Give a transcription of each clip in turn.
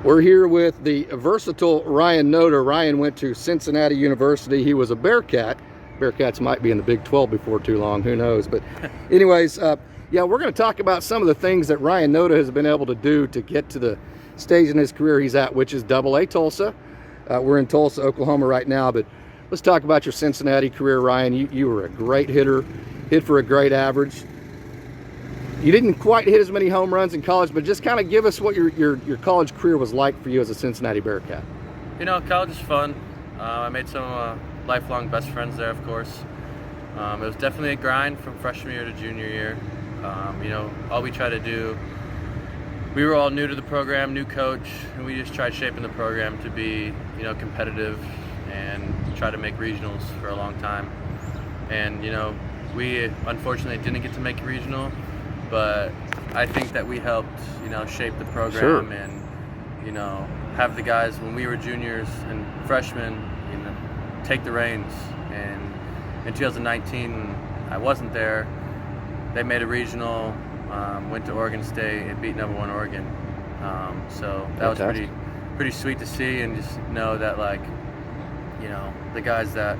We're here with the versatile Ryan Noda. Ryan went to Cincinnati University. He was a Bearcat. Bearcats might be in the Big 12 before too long, who knows. But anyways, yeah, we're going to talk about some of the things that Ryan Noda has been able to do to get to the stage in his career he's at, which is AA Tulsa. We're in Tulsa, Oklahoma right now, but let's talk about your Cincinnati career, Ryan. You were a great hitter, hit for a great average. You didn't quite hit as many home runs in college, but just kind of give us what your college career was like for you as a Cincinnati Bearcat. You know, college is fun. I made some lifelong best friends there, of course. It was definitely a grind from freshman year to junior year. You know, all we tried to do, we were all new to the program, new coach, and we just tried shaping the program to be, you know, competitive and try to make regionals for a long time. And, you know, we unfortunately didn't get to make a regional, but I think that we helped, you know, shape the program and, you know, have the guys when we were juniors and freshmen, you know, take the reins. And in 2019, I wasn't there. They made a regional, went to Oregon State and beat #1 Oregon. So that was pretty sweet to see, and just know that, like, you know, the guys that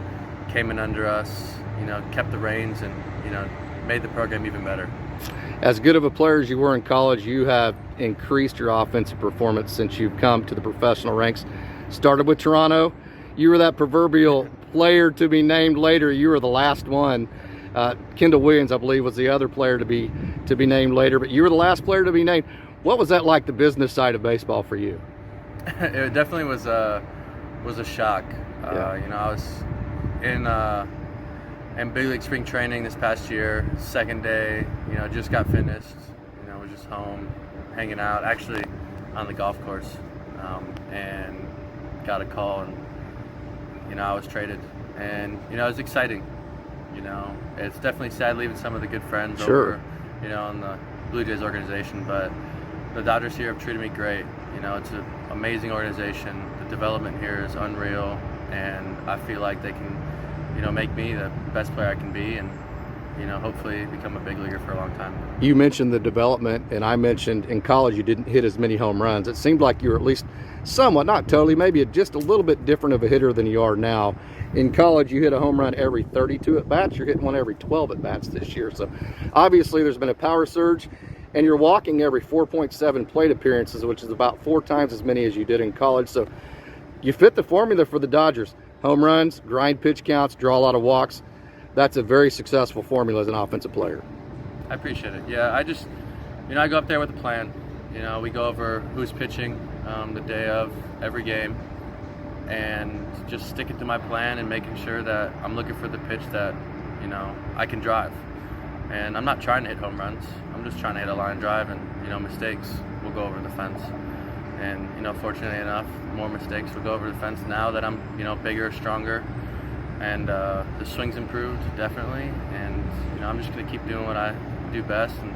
came in under us, you know, kept the reins and, you know, made the program even better. As good of a player as you were in college, you have increased your offensive performance since you've come to the professional ranks. Started with Toronto. You were that proverbial player to be named later. You were the last one. Kendall Williams, I believe, was the other player to be named later, but you were the last player to be named. What was that like, the business side of baseball for you? It definitely was a shock. You know, I was in big league spring training this past year, second day, you know, just got finished, you know, was just home, hanging out, actually on the golf course, and got a call, and, you know, I was traded, and, you know, it was exciting. You know, it's definitely sad leaving some of the good friends over, you know, in the Blue Jays organization, but the Dodgers here have treated me great. You know, it's an amazing organization. The development here is unreal, and I feel like they can, you know, make me the best player I can be, and, you know, hopefully become a big leaguer for a long time. You mentioned the development, and I mentioned in college you didn't hit as many home runs. It seemed like you were at least somewhat, not totally, maybe just a little bit different of a hitter than you are now. In college, you hit a home run every 32 at-bats. You're hitting one every 12 at-bats this year. So obviously there's been a power surge, and you're walking every 4.7 plate appearances, which is about 4 times as many as you did in college. So you fit the formula for the Dodgers. Home runs, grind pitch counts, draw a lot of walks. That's a very successful formula as an offensive player. I appreciate it. Yeah, I just, you know, I go up there with a plan. You know, we go over who's pitching the day of every game, and just stick it to my plan and making sure that I'm looking for the pitch that, you know, I can drive. And I'm not trying to hit home runs. I'm just trying to hit a line drive, and, you know, mistakes will go over the fence. And, you know, fortunately enough, more mistakes will go over the fence now that I'm, you know, bigger, stronger, and the swing's improved, definitely. And, you know, I'm just going to keep doing what I do best, and,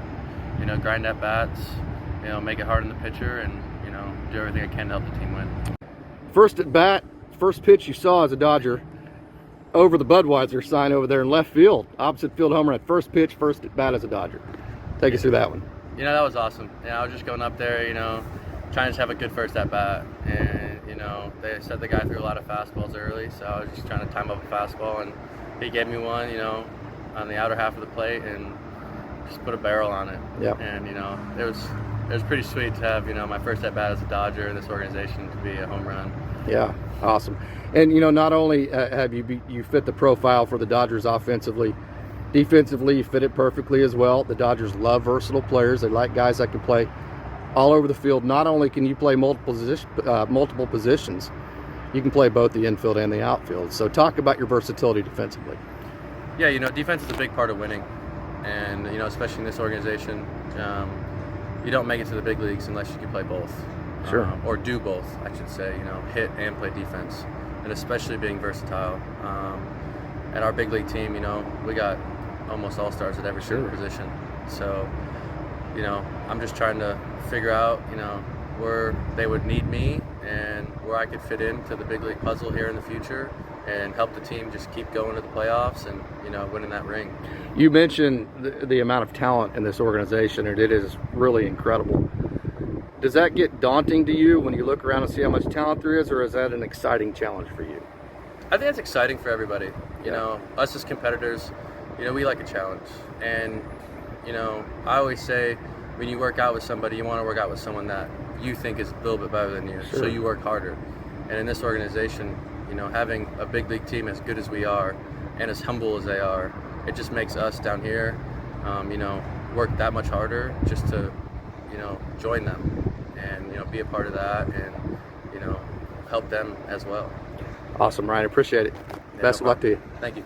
you know, grind at bats, you know, make it hard on the pitcher, and, you know, do everything I can to help the team win. First at bat, first pitch you saw as a Dodger, over the Budweiser sign over there in left field, opposite field home run. First pitch, first at bat as a Dodger. Take us through that one. You know, that was awesome. You know, I was just going up there, you know, trying to just have a good first at bat, and, you know, they said the guy threw a lot of fastballs early, so I was just trying to time up a fastball, and he gave me one, you know, on the outer half of the plate, and just put a barrel on it. Yep. And, you know, it was pretty sweet to have, you know, my first at bat as a Dodger in this organization to be a home run. Yeah, awesome. And, you know, not only have you fit the profile for the Dodgers offensively, defensively you fit it perfectly as well. The Dodgers love versatile players. They like guys that can play all over the field. Not only can you play multiple positions, you can play both the infield and the outfield. So talk about your versatility defensively. Yeah, you know, defense is a big part of winning. And, you know, especially in this organization, you don't make it to the big leagues unless you can play both. Sure. Or do both, I should say, you know, hit and play defense, and especially being versatile. At our big league team, you know, we got almost all-stars at every single position. So, you know, I'm just trying to figure out, you know, where they would need me and where I could fit into the big league puzzle here in the future, and help the team just keep going to the playoffs and, you know, winning that ring. You mentioned the amount of talent in this organization, and it is really incredible. does that get daunting to you when you look around and see how much talent there is, or is that an exciting challenge for you? I think it's exciting for everybody. You know, us as competitors, you know, we like a challenge. And, you know, I always say when you work out with somebody, you want to work out with someone that you think is a little bit better than you. Sure. So you work harder. And in this organization, you know, having a big league team as good as we are and as humble as they are, it just makes us down here, you know, work that much harder just to, you know, join them and, you know, be a part of that and, you know, help them as well. Awesome, Ryan. Appreciate it. Yeah, Best of luck to you. Thank you.